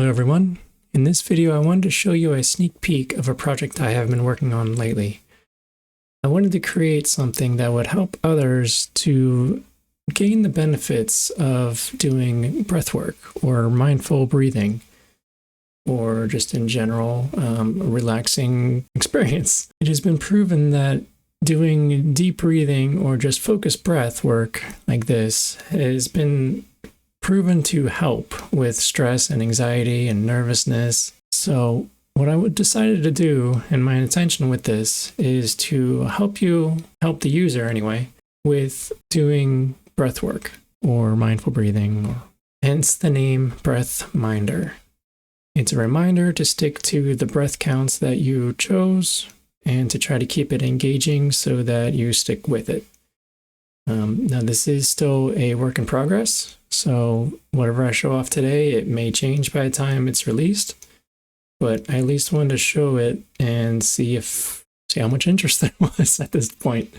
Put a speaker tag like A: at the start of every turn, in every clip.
A: Hello everyone. In this video I wanted to show you a sneak peek of a project I have been working on lately. I wanted to create something that would help others to gain the benefits of doing breathwork or mindful breathing or just in general a relaxing experience. It has been proven that doing deep breathing or just focused breath work like this has been proven to help with stress and anxiety and nervousness. So what I decided to do, and my intention with this, is to help the user anyway, with doing breath work or mindful breathing, or hence the name Breathminder. It's a reminder to stick to the breath counts that you chose and to try to keep it engaging so that you stick with it. Now this is still a work in progress, so whatever I show off today, it may change by the time it's released, but I at least wanted to show it and see how much interest there was at this point.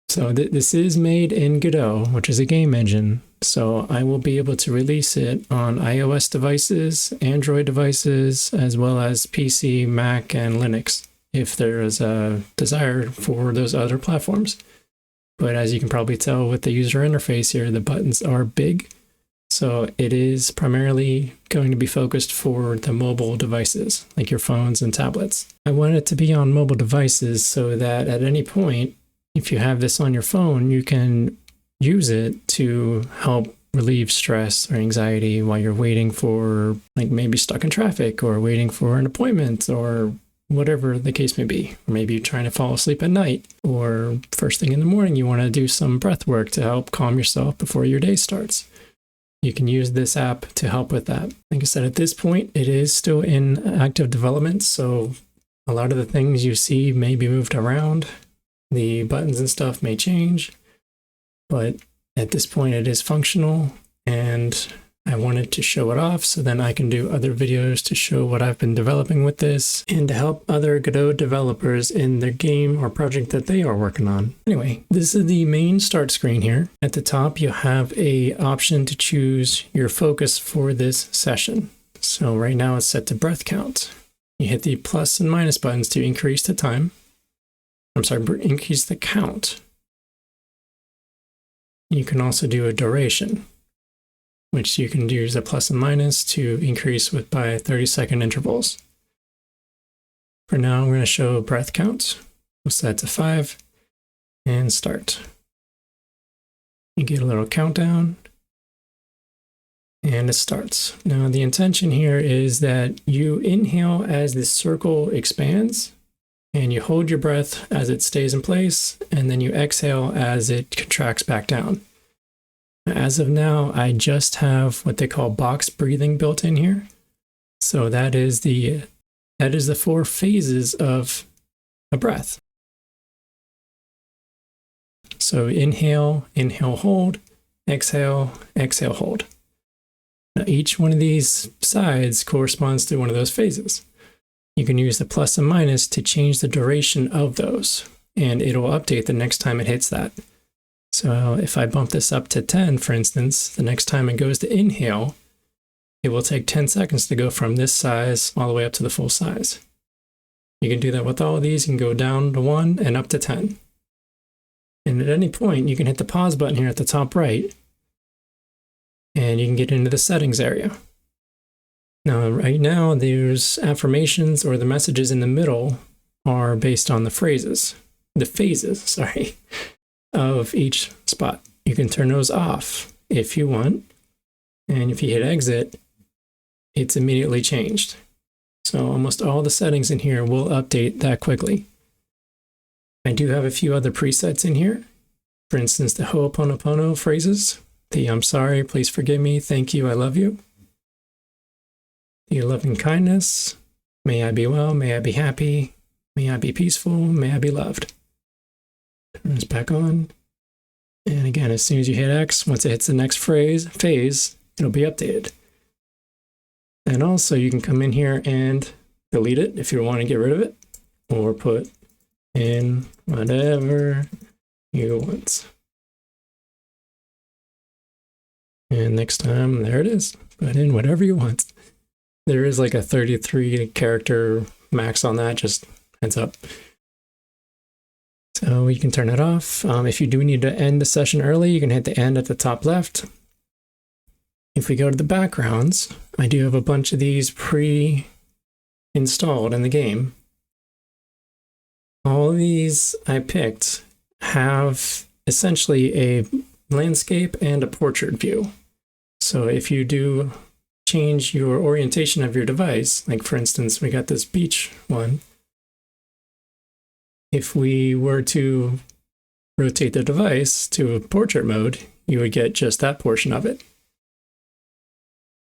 A: So this is made in Godot, which is a game engine, so I will be able to release it on iOS devices, Android devices, as well as PC, Mac, and Linux, if there is a desire for those other platforms. But as you can probably tell with the user interface here, the buttons are big. So it is primarily going to be focused for the mobile devices, like your phones and tablets. I want it to be on mobile devices so that at any point, if you have this on your phone, you can use it to help relieve stress or anxiety while you're waiting for, like maybe stuck in traffic or waiting for an appointment or whatever the case may be. Or maybe you're trying to fall asleep at night, or first thing in the morning you want to do some breath work to help calm yourself before your day starts. You can use this app to help with that. Like I said, at this point, it is still in active development, so a lot of the things you see may be moved around. The buttons and stuff may change, but at this point it is functional, and I wanted to show it off so then I can do other videos to show what I've been developing with this and to help other Godot developers in their game or project that they are working on. Anyway, this is the main start screen here. At the top, you have an option to choose your focus for this session. So right now it's set to breath count. You hit the plus and minus buttons to increase the time. Increase the count. You can also do a duration, which you can use a plus and minus to increase by 30-second intervals. For now, we're going to show breath count. We'll set to 5 and start. You get a little countdown and it starts. Now, the intention here is that you inhale as the circle expands and you hold your breath as it stays in place, and then you exhale as it contracts back down. As of now, I just have what they call box breathing built in here. So that is the 4 phases of a breath. So inhale, inhale, hold, exhale, exhale, hold. Now each one of these sides corresponds to one of those phases. You can use the plus and minus to change the duration of those, and it'll update the next time it hits that. So if I bump this up to 10, for instance, the next time it goes to inhale, it will take 10 seconds to go from this size all the way up to the full size. You can do that with all of these. You can go down to 1 and up to 10. And at any point, you can hit the pause button here at the top right, and you can get into the settings area. Now, right now, there's affirmations, or the messages in the middle are based on the phases, of each spot. You can turn those off if you want, and if you hit exit, it's immediately changed. So almost all the settings in here will update that quickly. I do have a few other presets in here. For instance, the Ho'oponopono phrases, the I'm sorry, please forgive me, thank you, I love you. The loving kindness, may I be well, may I be happy, may I be peaceful, may I be loved. Turn this back on. And again, as soon as you hit X, once it hits the next phase, it'll be updated. And also you can come in here and delete it if you want to get rid of it, or put in whatever you want. And next time, there it is. Put in whatever you want. There is like a 33 character max on that, just heads up. So you can turn it off. If you do need to end the session early, you can hit the end at the top left. If we go to the backgrounds, I do have a bunch of these pre-installed in the game. All of these I picked have essentially a landscape and a portrait view. So if you do change your orientation of your device, like for instance, we got this beach one. If we were to rotate the device to a portrait mode, you would get just that portion of it.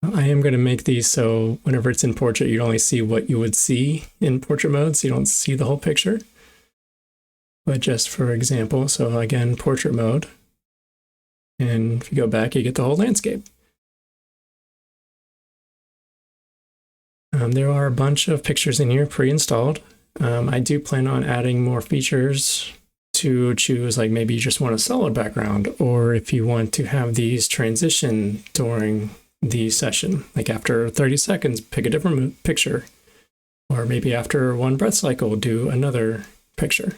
A: I am going to make these so whenever it's in portrait, you only see what you would see in portrait mode, so you don't see the whole picture. But just for example, so again, portrait mode. And if you go back, you get the whole landscape. There are a bunch of pictures in here pre-installed. I do plan on adding more features to choose, like maybe you just want a solid background, or if you want to have these transition during the session, like after 30 seconds, pick a different picture, or maybe after one breath cycle, do another picture.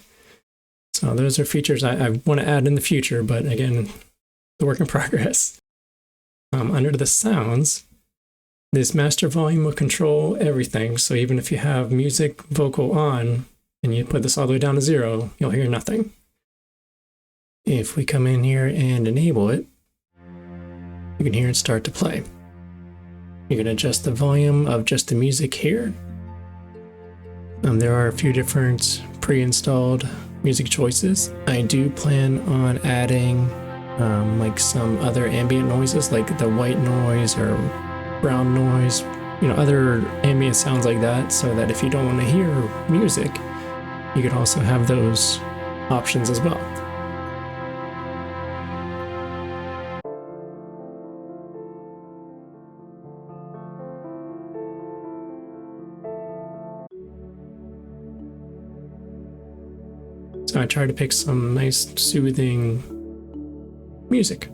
A: So those are features I want to add in the future, but again, the work in progress. Under the sounds, this master volume will control everything. So even if you have music vocal on and you put this all the way down to 0, you'll hear nothing. If we come in here and enable it, you can hear it start to play. You can adjust the volume of just the music here. There are a few different pre-installed music choices. I do plan on adding like some other ambient noises, like the white noise or brown noise, other ambient sounds like that, so that if you don't want to hear music, you could also have those options as well. So I tried to pick some nice, soothing music.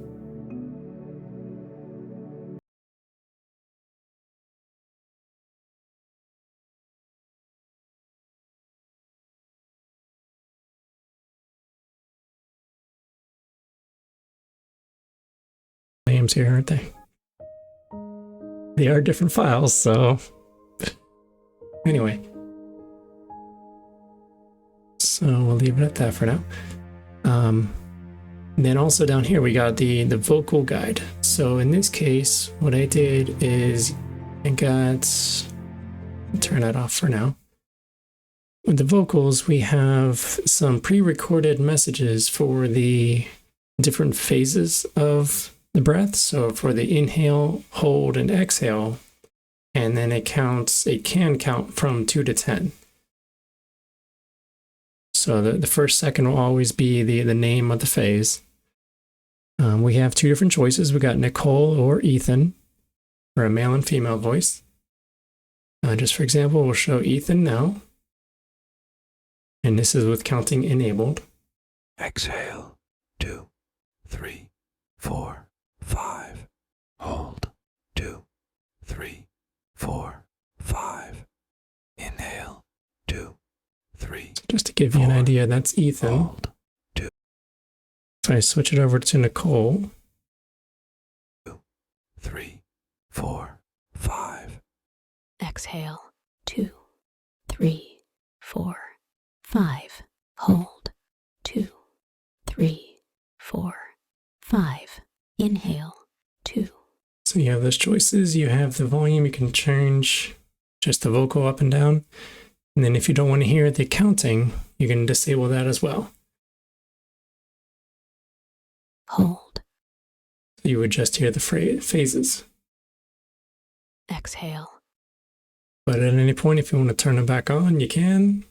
A: Names here, aren't they? They are different files, so anyway. So we'll leave it at that for now. Then also down here we got the vocal guide. So in this case, what I did is I got, turn that off for now. With the vocals, we have some pre-recorded messages for the different phases of the breath. So for the inhale, hold, and exhale, and then it can count from 2 to 10. So the first second will always be the name of the phase. We have 2 different choices. We got Nicole or Ethan for a male and female voice. Just for example, we'll show Ethan now. And this is with counting enabled.
B: Exhale, 2, 3, 4, 5. Hold, 2, 3, 4, 5. Inhale, 2, 3.
A: Just to give you an idea, that's Ethan.
B: Hold, 2.
A: If I switch it over to Nicole.
B: 2, 3, 4, 5.
C: Exhale, 2, 3, 4, 5. Hold, 2, 3, 4, 5. Inhale, 2.
A: So you have those choices. You have the volume. You can change just the vocal up and down. And then if you don't want to hear the counting, you can disable that as well.
C: Hold.
A: So you would just hear the phases.
C: Exhale.
A: But at any point, if you want to turn them back on, you can.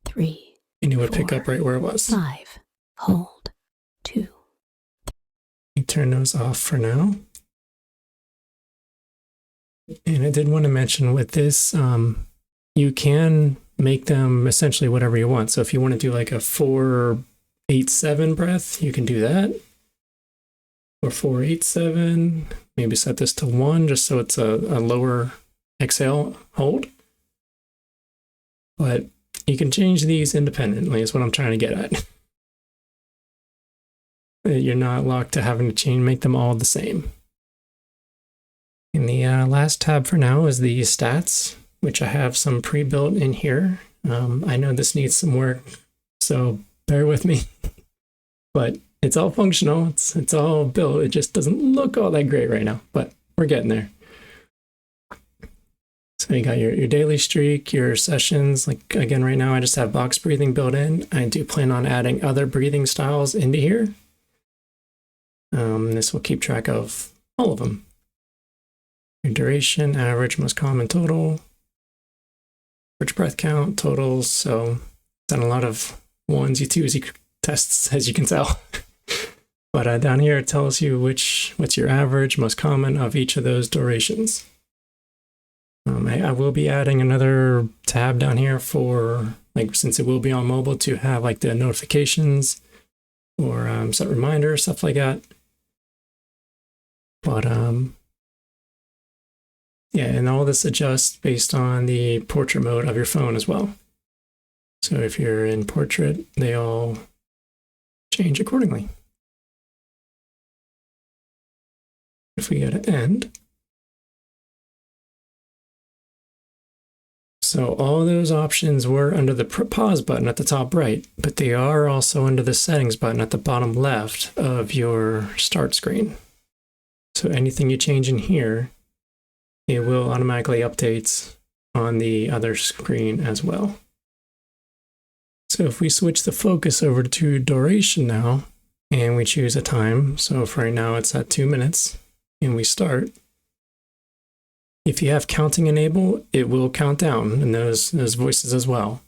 C: 3.
A: And it would pick up right where it was.
C: 5. Hold. 2.
A: You turn those off for now. And I did want to mention with this, you can make them essentially whatever you want. So if you want to do like a 4-8-7 breath, you can do that. Or 4-8-7, maybe set this to 1 just so it's a lower exhale, hold. But you can change these independently is what I'm trying to get at. You're not locked to having to make them all the same. And the last tab for now is the stats, which I have some pre-built in here. I know this needs some work, so bear with me. But it's all functional. It's all built. It just doesn't look all that great right now, but we're getting there. So you got your daily streak, your sessions. Like again, right now I just have box breathing built in. I do plan on adding other breathing styles into here. This will keep track of all of them. Your duration, average, most common, total, average breath count, totals. So done a lot of onesie, twosie tests, as you can tell. But down here it tells you what's your average, most common of each of those durations. I will be adding another tab down here for, like, since it will be on mobile, to have like the notifications or set reminders, stuff like that. But yeah, and all this adjusts based on the portrait mode of your phone as well. So if you're in portrait, they all change accordingly. If we go to end, so all those options were under the pause button at the top right, but they are also under the settings button at the bottom left of your start screen. So anything you change in here, it will automatically update on the other screen as well. So if we switch the focus over to duration now, and we choose a time, so for right now it's at 2 minutes, and we start, if you have counting enabled, it will count down in those voices as well.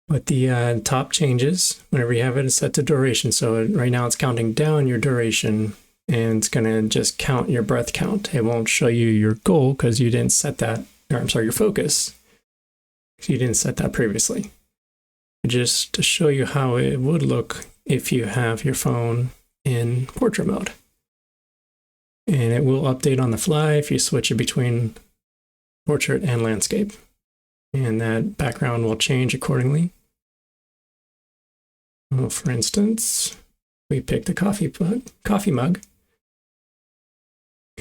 A: But the top changes whenever you have it set to duration. So right now it's counting down your duration, and it's going to just count your breath count. It won't show you your goal because you didn't set that, or I'm sorry, your focus. You didn't set that previously. Just to show you how it would look if you have your phone in portrait mode. And it will update on the fly if you switch it between portrait and landscape. And that background will change accordingly. Well, for instance, we picked a coffee mug.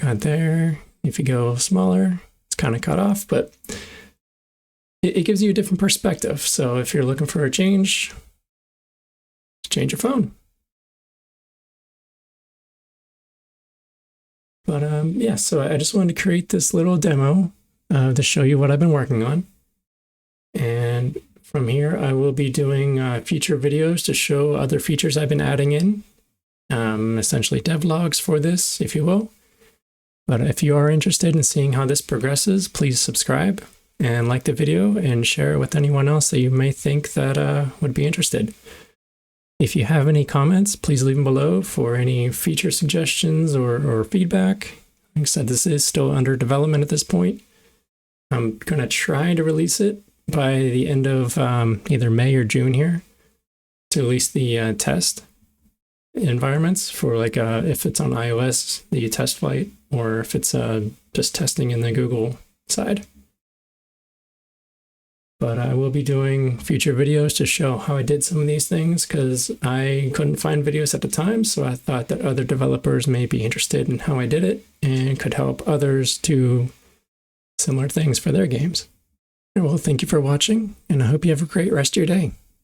A: Got there. If you go smaller, it's kind of cut off, but it gives you a different perspective. So if you're looking for a change your phone. But yeah, so I just wanted to create this little demo to show you what I've been working on. And from here, I will be doing future videos to show other features I've been adding in, essentially devlogs for this, if you will. But if you are interested in seeing how this progresses, please subscribe and like the video and share it with anyone else that you may think that would be interested. If you have any comments, please leave them below for any feature suggestions or feedback. Like I said, this is still under development at this point. I'm going to try to release it by the end of either May or June here to release the test environments for, like, if it's on iOS, the test flight, or if it's just testing in the Google side. But I will be doing future videos to show how I did some of these things because I couldn't find videos at the time, so I thought that other developers may be interested in how I did it and could help others do similar things for their games. Well, thank you for watching, and I hope you have a great rest of your day.